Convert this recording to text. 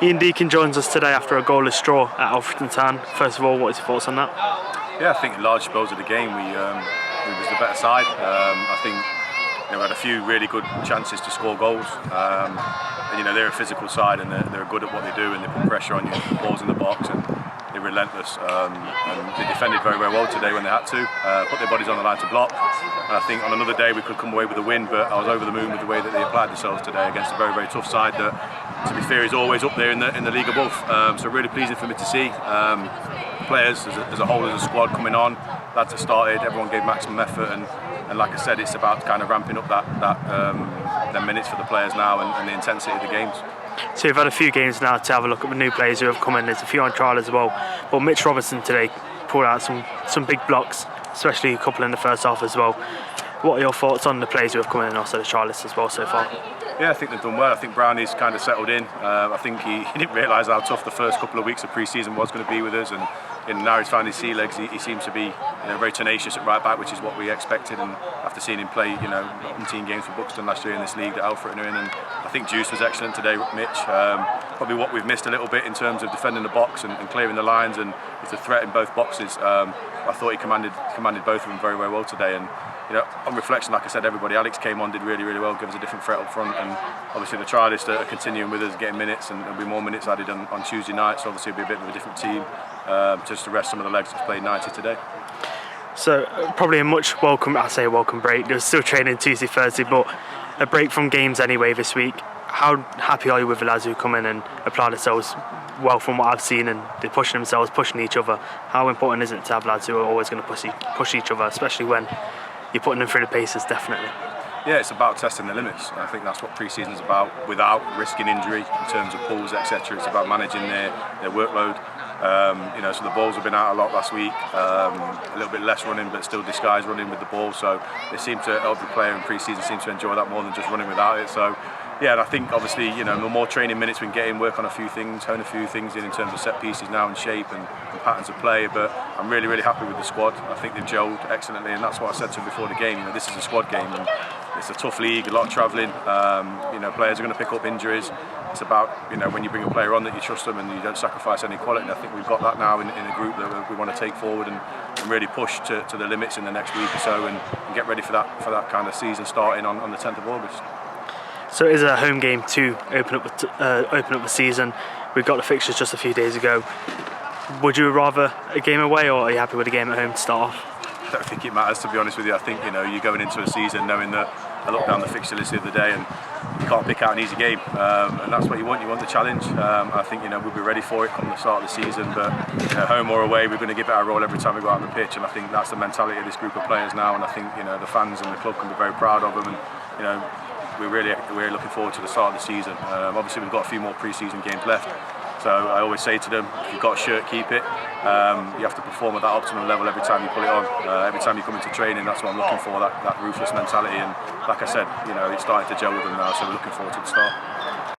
Ian Deakin joins us today after a goalless draw at Alfreton Town. First of all, what is your thoughts on that? Yeah, I think in large spells of the game we was the better side. I think we had a few really good chances to score goals. And they're a physical side and they're good at what they do, and they put pressure on you, balls in the box, and they're relentless. And they defended very, very well today when they had to, put their bodies on the line to block. And I think on another day we could come away with a win, but I was over the moon with the way that they applied themselves today against a very, very tough side that, to be fair, is always up there in the league above. So really pleasing for me to see. Players as a whole, as a squad coming on, lads that started, everyone gave maximum effort, and like I said, it's about kind of ramping up the minutes for the players now and the intensity of the games. So you've had a few games now to have a look at the new players who have come in. There's a few on trial as well, but Mitch Robertson today pulled out some big blocks, especially a couple in the first half as well. What are your thoughts on the players who have come in and also the trialists as well so far? Yeah, I think they've done well. I think Brownie's kind of settled in. I think he didn't realise how tough the first couple of weeks of pre-season was going to be with us, and now he's found his sea legs. He seems to be very tenacious at right back, which is what we expected. And after seeing him play, 17 games for Buxton last year in this league that Alfreton are in, and I think Juice was excellent today, Mitch. Probably what we've missed a little bit in terms of defending the box and clearing the lines, and with the threat in both boxes. I thought he commanded both of them very, very well today. And on reflection, like I said, Alex came on, did really, really well, gave us a different threat up front, and obviously the trialists are continuing with us, getting minutes, and there'll be more minutes added on Tuesday night, so obviously it'll be a bit of a different team, just to rest some of the legs that's played 90 today. So probably a much welcome break. There was still training Tuesday, Thursday, but a break from games anyway this week. How happy are you with the lads who come in and apply themselves well from what I've seen, and they're pushing themselves, pushing each other? How important is it to have lads who are always going to push each other, especially when you're putting them through the paces, definitely? Yeah, it's about testing the limits. I think that's what pre-season is about, without risking injury in terms of pulls, etc. It's about managing their workload. So the balls have been out a lot last week, a little bit less running, but still disguised running with the ball. So they seem to, every player in pre-season seems to enjoy that more than just running without it. So yeah, and I think obviously the more training minutes we can get in, work on a few things, hone a few things in terms of set pieces now and shape and patterns of play. But I'm really, really happy with the squad. I think they've gelled excellently, and that's what I said to them before the game. This is a squad game, and it's a tough league, a lot of travelling. Players are going to pick up injuries. It's about when you bring a player on that you trust them and you don't sacrifice any quality. And I think we've got that now in a group that we want to take forward and really push to the limits in the next week or so, and get ready for that kind of season starting on the 10th of August. So it is a home game to open up the season. We got the fixtures just a few days ago. Would you rather a game away, or are you happy with a game at home to start off? I don't think it matters, to be honest with you. I think you're going into a season knowing that I looked down the fixture list the other day and you can't pick out an easy game, and that's what you want. You want the challenge. I think we'll be ready for it come the start of the season. But home or away, we're going to give it our all every time we go out on the pitch, and I think that's the mentality of this group of players now. And I think the fans and the club can be very proud of them. And we're really looking forward to the start of the season. Obviously, we've got a few more pre-season games left. So I always say to them, if you've got a shirt, keep it. You have to perform at that optimum level every time you put it on. Every time you come into training, that's what I'm looking for, that ruthless mentality. And like I said, it's starting to gel with them now, so we're looking forward to the start.